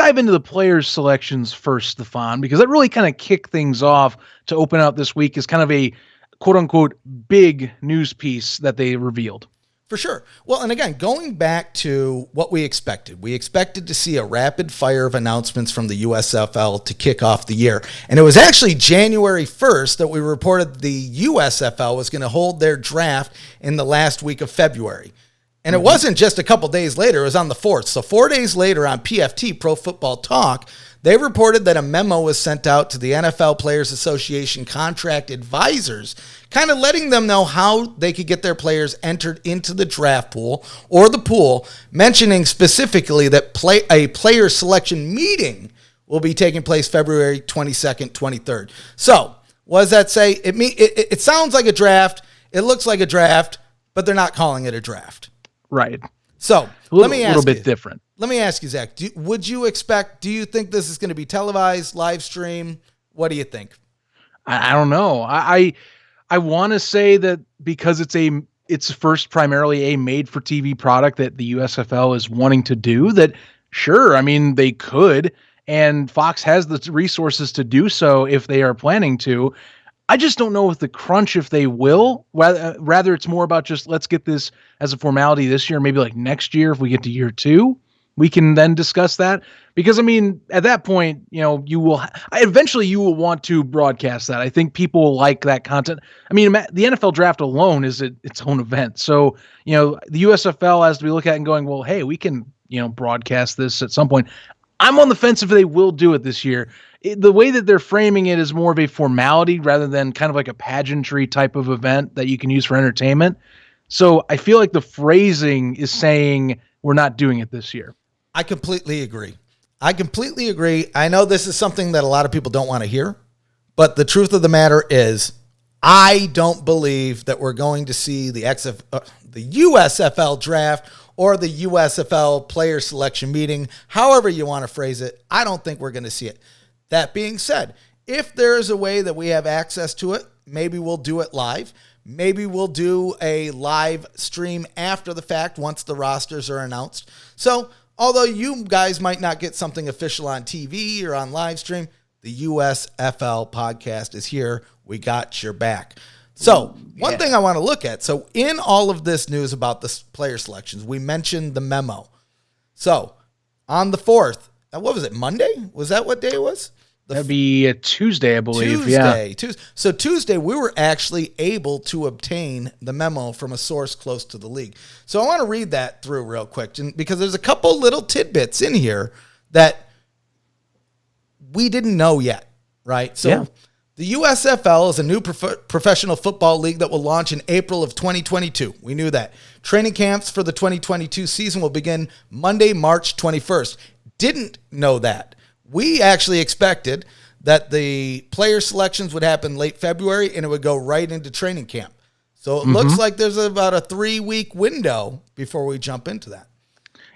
dive into the players' selections first, Stefan, because that really kind of kicked things off to open up this week as kind of a quote-unquote big news piece that they revealed. For sure. Well, and again, going back to what we expected to see a rapid fire of announcements from the USFL to kick off the year. And it was actually January 1st that we reported the USFL was going to hold their draft in the last week of February. And it wasn't just a couple days later, it was on the 4th. So 4 days later on PFT, Pro Football Talk, they reported that a memo was sent out to the NFL Players Association contract advisors, kind of letting them know how they could get their players entered into the draft pool or the pool, mentioning specifically that a player selection meeting will be taking place February 22nd, 23rd. So what does that say? It sounds like a draft. It looks like a draft, but they're not calling it a draft. Right. So let me ask you. A little bit different. Let me ask you, Zach, do you think this is going to be televised, live stream? What do you think? I don't know. I want to say that because it's first primarily a made-for-TV product that the USFL is wanting to do, that sure, I mean, they could, and Fox has the resources to do so if they are planning to. I just don't know with the crunch if they will. Rather, it's more about just let's get this as a formality this year, maybe like next year if we get to year 2. We can then discuss that because, I mean, at that point, eventually you will want to broadcast that. I think people like that content. I mean, the NFL draft alone is its own event. So, the USFL has to be looking at and going, well, hey, we can, broadcast this at some point. I'm on the fence if they will do it this year. The way that they're framing it is more of a formality rather than kind of like a pageantry type of event that you can use for entertainment. So I feel like the phrasing is saying we're not doing it this year. I completely agree. I know this is something that a lot of people don't want to hear, but the truth of the matter is I don't believe that we're going to see the USFL draft or the USFL player selection meeting, however you want to phrase it. I don't think we're going to see it. That being said, if there is a way that we have access to it, maybe we'll do it live. Maybe we'll do a live stream after the fact once the rosters are announced. So although you guys might not get something official on TV or on live stream, the USFL podcast is here. We got your back. So one thing I want to look at. So in all of this news about the player selections, we mentioned the memo. So on the 4th, what was it, Monday? Was that what day it was? That'd be a Tuesday, I believe. Tuesday. So Tuesday, we were actually able to obtain the memo from a source close to the league. So I want to read that through real quick because there's a couple little tidbits in here that we didn't know yet, right? So the USFL is a new professional football league that will launch in April of 2022. We knew that. Training camps for the 2022 season will begin Monday, March 21st. Didn't know that. We actually expected that the player selections would happen late February and it would go right into training camp. So it looks like there's about a 3-week window before we jump into that.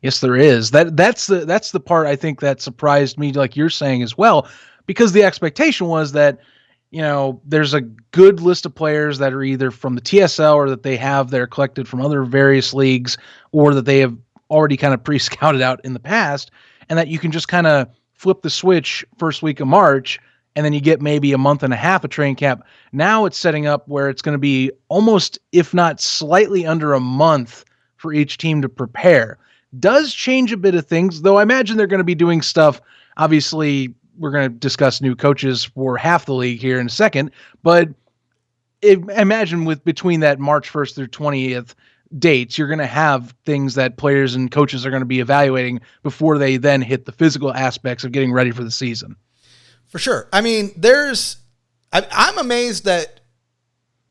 Yes, there is. That's the part I think that surprised me, like you're saying as well, because the expectation was that, there's a good list of players that are either from the TSL or that they have they're collected from other various leagues or that they have already kind of pre-scouted out in the past, and that you can just kind of flip the switch first week of March, and then you get maybe a month and a half of training camp. Now it's setting up where it's going to be almost, if not slightly under a month for each team to prepare. Does change a bit of things, though I imagine they're going to be doing stuff. Obviously, we're going to discuss new coaches for half the league here in a second, but imagine between that March 1st through 20th dates, you're going to have things that players and coaches are going to be evaluating before they then hit the physical aspects of getting ready for the season. For sure. I mean, I'm amazed that,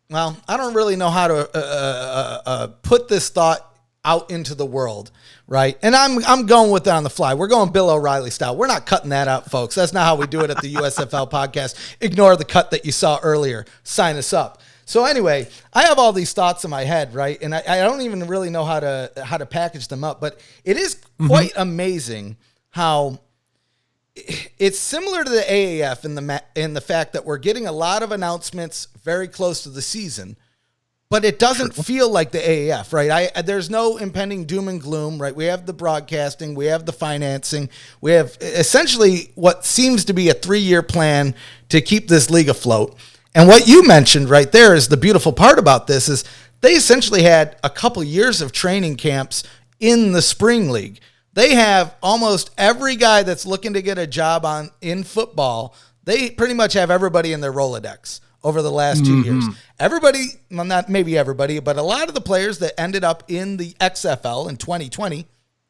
well, I don't really know how to put this thought out into the world, right? And I'm going with it on the fly. We're going Bill O'Reilly style. We're not cutting that out, folks. That's not how we do it at the USFL podcast. Ignore the cut that you saw earlier. Sign us up. So anyway, I have all these thoughts in my head, right? And I don't even really know how to package them up, but it is quite amazing how it's similar to the AAF in the fact that we're getting a lot of announcements very close to the season, But it doesn't feel like the AAF, right? There's no impending doom and gloom, right? We have the broadcasting, we have the financing, we have essentially what seems to be a 3-year plan to keep this league afloat. And what you mentioned right there is the beautiful part about this is they essentially had a couple years of training camps in the spring league. They have almost every guy that's looking to get a job in football. They pretty much have everybody in their Rolodex over the last 2 years. Everybody, well, not maybe everybody, but a lot of the players that ended up in the XFL in 2020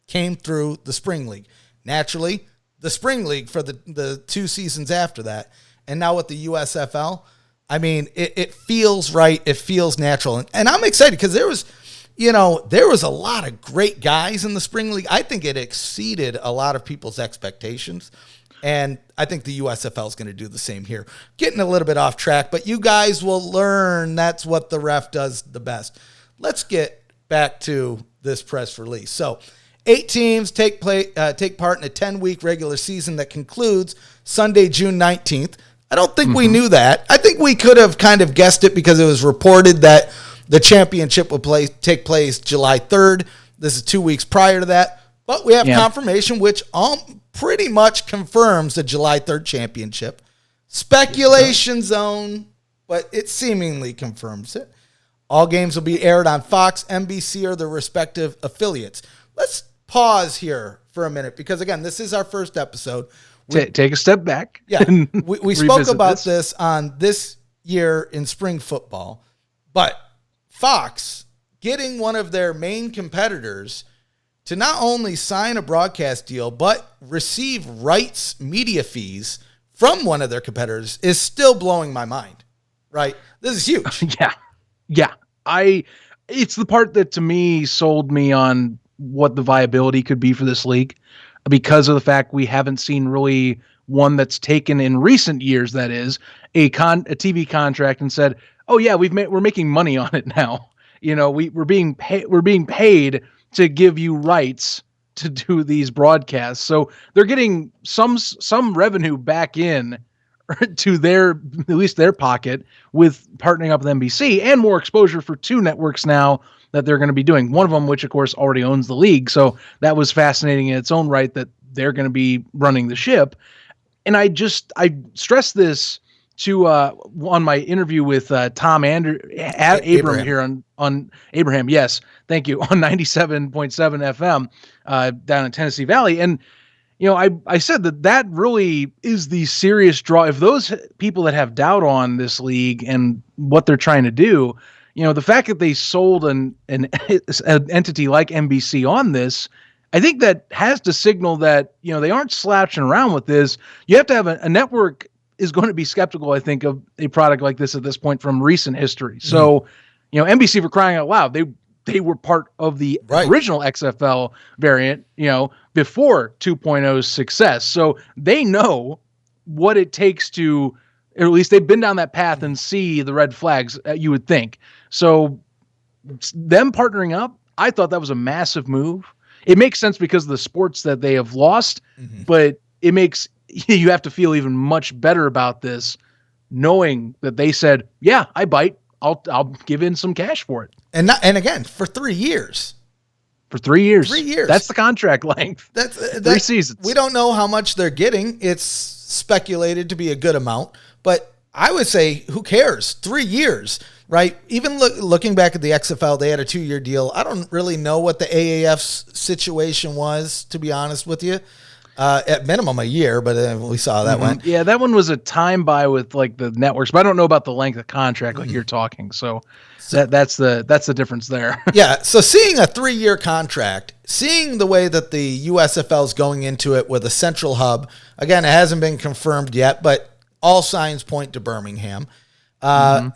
came through the spring league. Naturally, the spring league for the 2 seasons after that. And now with the USFL, I mean, it feels right. It feels natural. And I'm excited because there was a lot of great guys in the spring league. I think it exceeded a lot of people's expectations. And I think the USFL is going to do the same here. Getting a little bit off track, but you guys will learn that's what the ref does the best. Let's get back to this press release. So 8 teams take part in a 10-week regular season that concludes Sunday, June 19th. I don't think we knew that. I think we could have kind of guessed it because it was reported that the championship would take place July 3rd. This is 2 weeks prior to that. But we have confirmation, which pretty much confirms the July 3rd championship. Speculation zone, but it seemingly confirms it. All games will be aired on Fox, NBC, or their respective affiliates. Let's pause here for a minute because, again, this is our first episode. Take a step back. Yeah, we spoke about this on This Year in Spring Football, but Fox getting one of their main competitors to not only sign a broadcast deal, but receive rights media fees from one of their competitors is still blowing my mind, right? This is huge. Yeah. It's the part that to me sold me on what the viability could be for this league because of the fact we haven't seen really one that's taken in recent years, that is a TV contract and said, oh yeah, we're making money on it now. We're being paid to give you rights to do these broadcasts. So they're getting some revenue back in to at least their pocket with partnering up with NBC and more exposure for 2 networks now that they're going to be doing. One of them, which of course already owns the league. So that was fascinating in its own right that they're going to be running the ship. And I stressed this to on my interview with Tom Abraham here on Abraham. Yes, thank you, on 97.7 FM down in Tennessee Valley. And I said that really is the serious draw. If those people that have doubt on this league and what they're trying to do, the fact that they sold an entity like NBC on this, I think that has to signal that they aren't slouching around with this. You have to have a network is going to be skeptical, I think, of a product like this at this point from recent history. So, NBC, for crying out loud, they were part of the original XFL variant, before 2.0's success. So they know what it takes to, or at least they've been down that path and see the red flags, you would think. So them partnering up, I thought that was a massive move. It makes sense because of the sports that they have lost, but it makes you have to feel even much better about this, knowing that they said, yeah, I bite. I'll give in some cash for it. And again, for 3 years. For 3 years. 3 years. That's the contract length. That's 3 seasons. We don't know how much they're getting. It's speculated to be a good amount, but I would say, who cares? 3 years, right? Even looking back at the XFL, they had a 2-year deal. I don't really know what the AAF's situation was, to be honest with you. At minimum a year, but we saw that one. Yeah, that one was a time buy with like the networks, but I don't know about the length of contract like you're talking. So that's the difference there. Yeah, so seeing a 3-year contract, seeing the way that the USFL is going into it with a central hub, again, it hasn't been confirmed yet, but all signs point to Birmingham. I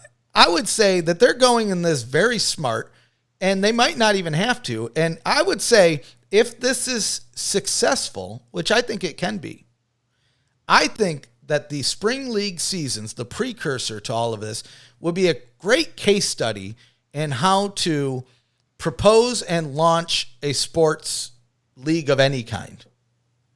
would say that they're going in this very smart, and they might not even have to. And I would say, if this is successful, which I think it can be, I think that the spring league seasons, the precursor to all of this, would be a great case study in how to propose and launch a sports league of any kind,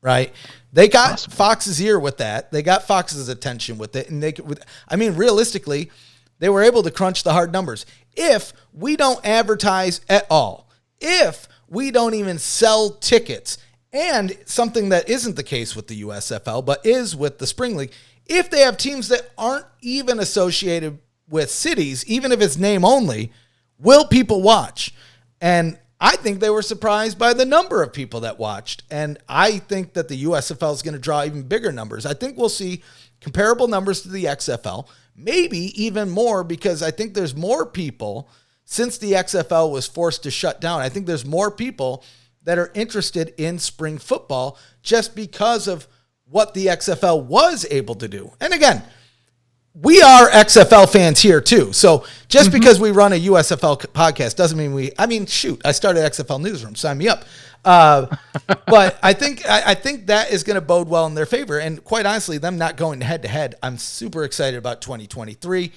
right? They got Fox's ear with that. They got Fox's attention with it. And realistically, they were able to crunch the hard numbers. if we don't advertise at all, if we don't even sell tickets, and something that isn't the case with the USFL, but is with the Spring League, if they have teams that aren't even associated with cities, even if it's name only, will people watch? And I think they were surprised by the number of people that watched. And I think that the USFL is going to draw even bigger numbers. I think we'll see comparable numbers to the XFL, maybe even more, because I think there's more people since the XFL was forced to shut down. I think there's more people that are interested in spring football just because of what the XFL was able to do. And again, we are XFL fans here too. So just because we run a USFL podcast doesn't mean I started XFL Newsroom, sign me up. But I think that is going to bode well in their favor. And quite honestly, them not going head to head, I'm super excited about 2023,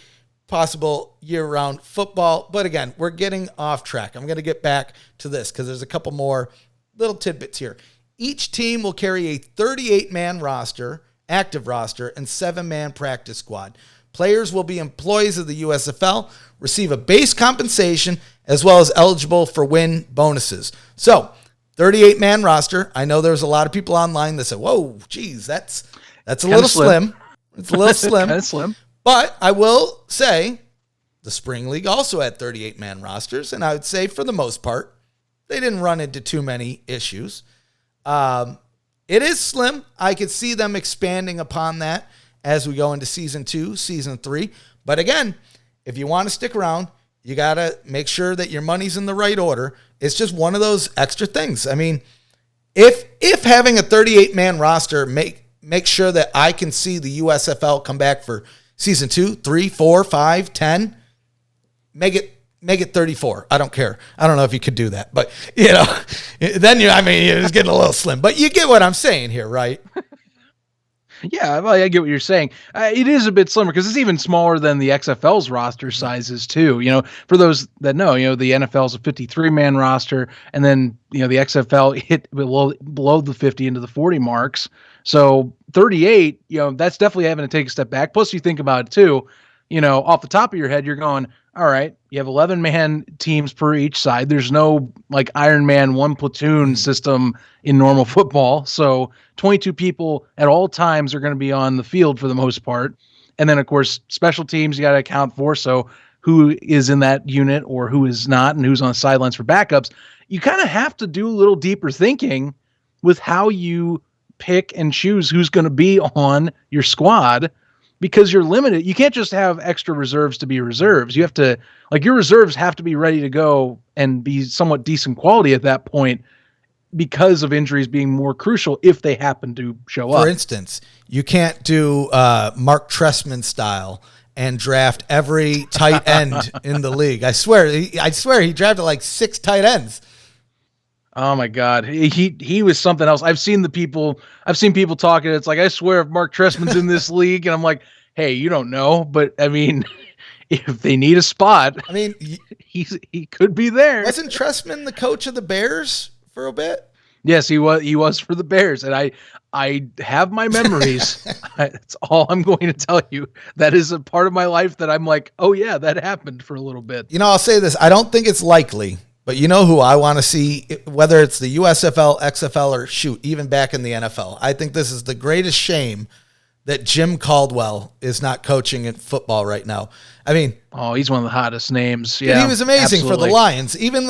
possible year-round football. But again, we're getting off track. I'm going to get back to this because there's a couple more little tidbits here. Each team will carry a 38-man roster, active roster, and 7-man practice squad. Players will be employees of the USFL, receive a base compensation, as well as eligible for win bonuses. So, 38-man roster. I know there's a lot of people online that say, whoa, geez, that's a little slim. It's a little slim. Kind of slim. But I will say the Spring League also had 38-man rosters, and I would say for the most part, they didn't run into too many issues. It is slim. I could see them expanding upon that as we go into season 2, season 3. But again, if you want to stick around, you got to make sure that your money's in the right order. It's just one of those extra things. I mean, if having a 38-man roster make sure that I can see the USFL come back for season 2, 3, 4, 5, 10, make it 34. I don't care. I don't know if you could do that, but then you're just getting a little slim, but you get what I'm saying here, right? Yeah, well, I get what you're saying. It is a bit slimmer because it's even smaller than the XFL's roster sizes too. For those that know, the NFL's a 53-man roster, and then the XFL hit below the 50 into the 40 marks. So 38, that's definitely having to take a step back. Plus, you think about it too. Off the top of your head, you're going, all right, you have 11-man teams per each side. There's no like Iron Man one platoon system in normal football. So 22 people at all times are going to be on the field for the most part. And then, of course, special teams you got to account for. So who is in that unit or who is not and who's on the sidelines for backups. You kind of have to do a little deeper thinking with how you pick and choose who's going to be on your squad, because you're limited. You can't just have extra reserves to be reserves. You have to, your reserves have to be ready to go and be somewhat decent quality at that point because of injuries being more crucial if they happen to show up. For instance, you can't do Mark Trestman style and draft every tight end in the league. I swear he drafted like 6 tight ends. Oh my God. He was something else. I've seen people talking. It's like, I swear if Mark Trestman's in this league, and I'm like, hey, you don't know, but I mean, if they need a spot, I mean, he could be there. Wasn't Trestman the coach of the Bears for a bit? Yes, he was for the Bears. And I have my memories. That's all I'm going to tell you. That is a part of my life that I'm like, oh yeah, that happened for a little bit. I'll say this. I don't think it's likely. But you know who I want to see, whether it's the USFL, XFL, or even back in the NFL. I think this is the greatest shame that Jim Caldwell is not coaching in football right now. I mean, he's one of the hottest names. Yeah, he was amazing for the Lions. Even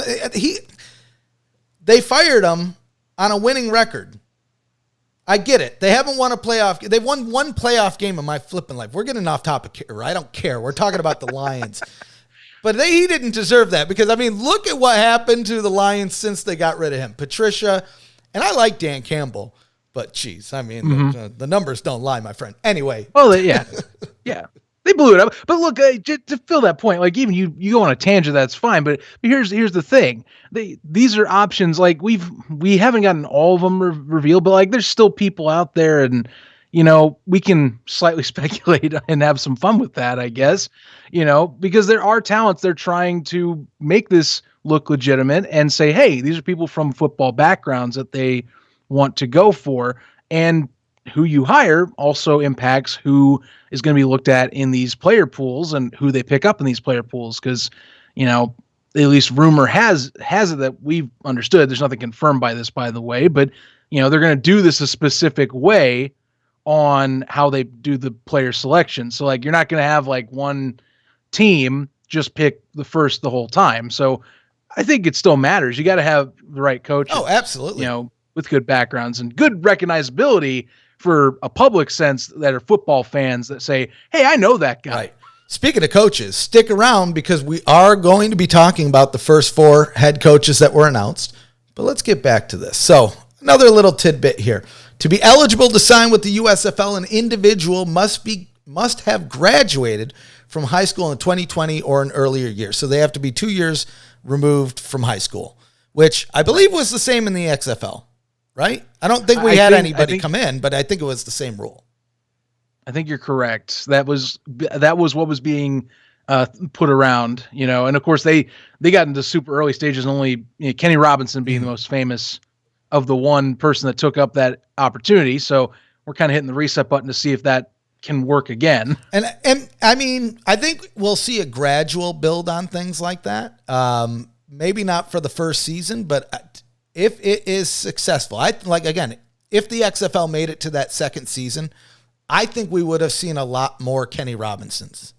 they fired him on a winning record. I get it. They haven't won a playoff. They've won one playoff game in my flipping life. We're getting off topic here. I don't care. We're talking about the Lions. But he didn't deserve that because, look at what happened to the Lions since they got rid of him. Patricia, and I like Dan Campbell, but geez, the numbers don't lie, my friend. Anyway. Well, yeah. They blew it up. But look, to fill that point, like even you go on a tangent, that's fine. But here's the thing. These are options. Like we haven't gotten all of them revealed, but there's still people out there, and we can slightly speculate and have some fun with that, I guess, because there are talents. They're trying to make this look legitimate and say, hey, these are people from football backgrounds that they want to go for. And who you hire also impacts who is going to be looked at in these player pools and who they pick up in these player pools. Because, at least rumor has it that we've understood. There's nothing confirmed by this, by the way, but they're going to do this a specific way on how they do the player selection. So like, you're not going to have like one team just pick the first the whole time. So I think it still matters. You got to have the right coaches. Oh, absolutely. With good backgrounds and good recognizability for a public sense that are football fans that say, hey, I know that guy. Right. Speaking of coaches, stick around because we are going to be talking about the first 4 head coaches that were announced. But let's get back to this. So another little tidbit here. To be eligible to sign with the USFL, an individual must have graduated from high school in 2020 or an earlier year. So they have to be 2 years removed from high school, which I believe was the same in the XFL, right? I don't think we had anybody come in, but I think it was the same rule. I think you're correct. That was what was being put around, and of course they got into super early stages, only Kenny Robinson being the most famous of the one person that took up that opportunity. So we're kind of hitting the reset button to see if that can work again. And I mean, I think we'll see a gradual build on things like that. Maybe not for the first season, but if it is successful, if the XFL made it to that second season, I think we would have seen a lot more Kenny Robinsons.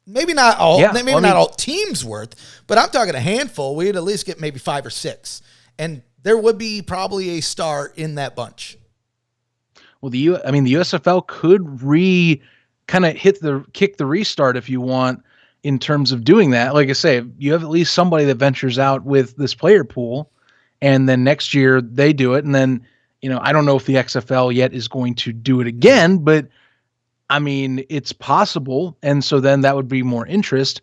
Maybe not all, not all teams worth, but I'm talking a handful. We'd at least get maybe 5 or 6, and there would be probably a star in that bunch. Well, the USFL could kick the restart if you want in terms of doing that. Like I say, you have at least somebody that ventures out with this player pool, and then next year they do it, and then I don't know if the XFL yet is going to do it again, but I mean, it's possible. And so then that would be more interest.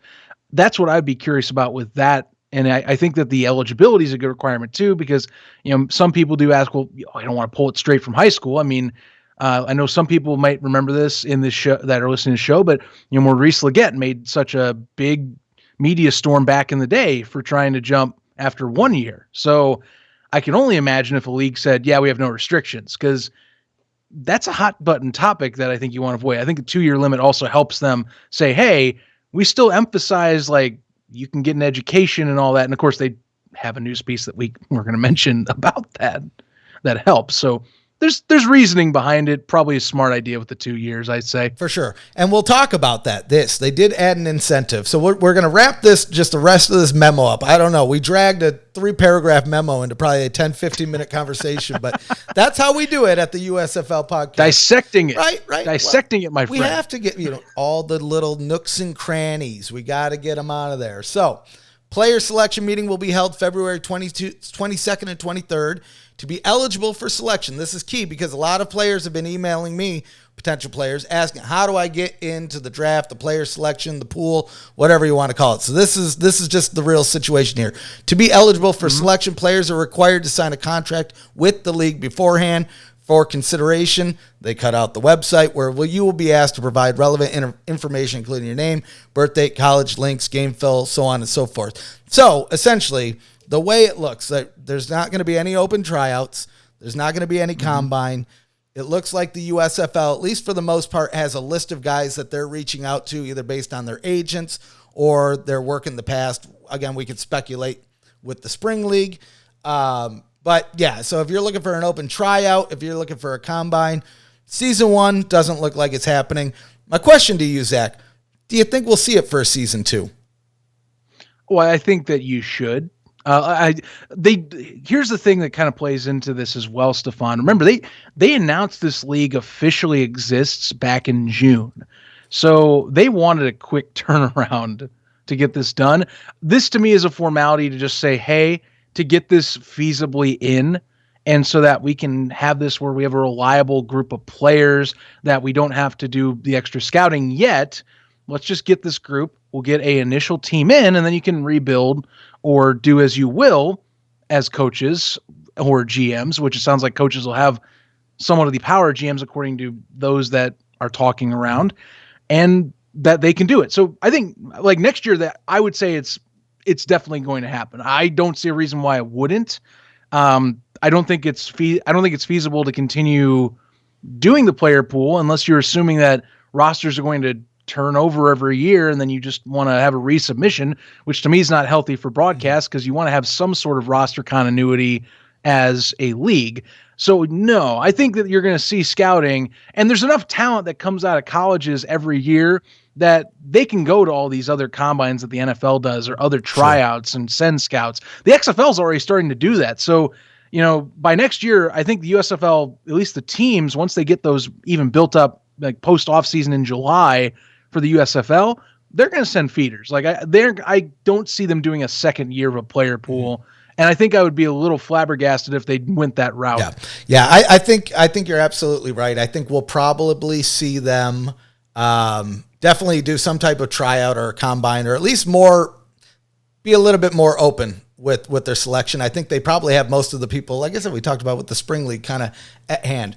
That's what I'd be curious about with that. And I think that the eligibility is a good requirement too, because, some people do ask, well, I don't want to pull it straight from high school. I mean, I know some people might remember this in this show that are listening to the show, but, Maurice Leggett made such a big media storm back in the day for trying to jump after 1 year. So I can only imagine if a league said, yeah, we have no restrictions, because that's a hot button topic that I think you want to avoid. I think the 2-year limit also helps them say, hey, we still emphasize like you can get an education and all that. And of course they have a news piece that we're going to mention about that helps. So there's reasoning behind it. Probably a smart idea with the 2 years, I'd say. For sure. And we'll talk about that. They did add an incentive. So we're going to wrap just the rest of this memo up. I don't know. We dragged a 3-paragraph memo into probably a 10, 15-minute conversation, but that's how we do it at the USFL podcast. Dissecting it. Right. Dissecting it, my friend. We have to get, all the little nooks and crannies. We got to get them out of there. So player selection meeting will be held February 22nd and 23rd. To be eligible for selection, this is key because a lot of players have been emailing me, potential players, asking, how do I get into the draft, the player selection, the pool, whatever you want to call it. So this is just the real situation here. To be eligible for selection, players are required to sign a contract with the league beforehand. For consideration, they cut out the website where you will be asked to provide relevant information, including your name, birth date, college links, game fill, so on and so forth. So essentially, the way it looks, there's not going to be any open tryouts. There's not going to be any combine. It looks like the USFL, at least for the most part, has a list of guys that they're reaching out to, either based on their agents or their work in the past. Again, we could speculate with the spring league. But yeah, so if you're looking for an open tryout, if you're looking for a combine, season 1 doesn't look like it's happening. My question to you, Zach, do you think we'll see it for season 2? Well, I think that you should. Here's the thing that kind of plays into this as well, Stefan. Remember, they announced this league officially exists back in June. So they wanted a quick turnaround to get this done. This to me is a formality to just say, hey, to get this feasibly in, and so that we can have this where we have a reliable group of players, that we don't have to do the extra scouting yet. Let's just get this group. We'll get a initial team in, and then you can rebuild or do as you will as coaches or GMs, which it sounds like coaches will have somewhat of the power of GMs according to those that are talking around, and that they can do it. So I think like next year, that I would say it's definitely going to happen. I don't see a reason why it wouldn't. I don't think it's feasible to continue doing the player pool unless you're assuming that rosters are going to turn over every year, and then you just want to have a resubmission, which to me is not healthy for broadcast because you want to have some sort of roster continuity as a league. So no, I think that you're going to see scouting, and there's enough talent that comes out of colleges every year that they can go to all these other combines that the NFL does or other tryouts and send scouts. The XFL is already starting to do that. So, by next year, I think the USFL, at least the teams, once they get those even built up, like post off season in July for the USFL, they're going to send feeders. Like I don't see them doing a second year of a player pool. And I think I would be a little flabbergasted if they went that route. Yeah. I think you're absolutely right. I think we'll probably see them definitely do some type of tryout or a combine, or at least be a little bit more open with their selection. I think they probably have most of the people, like I said, we talked about with the spring league kind of at hand.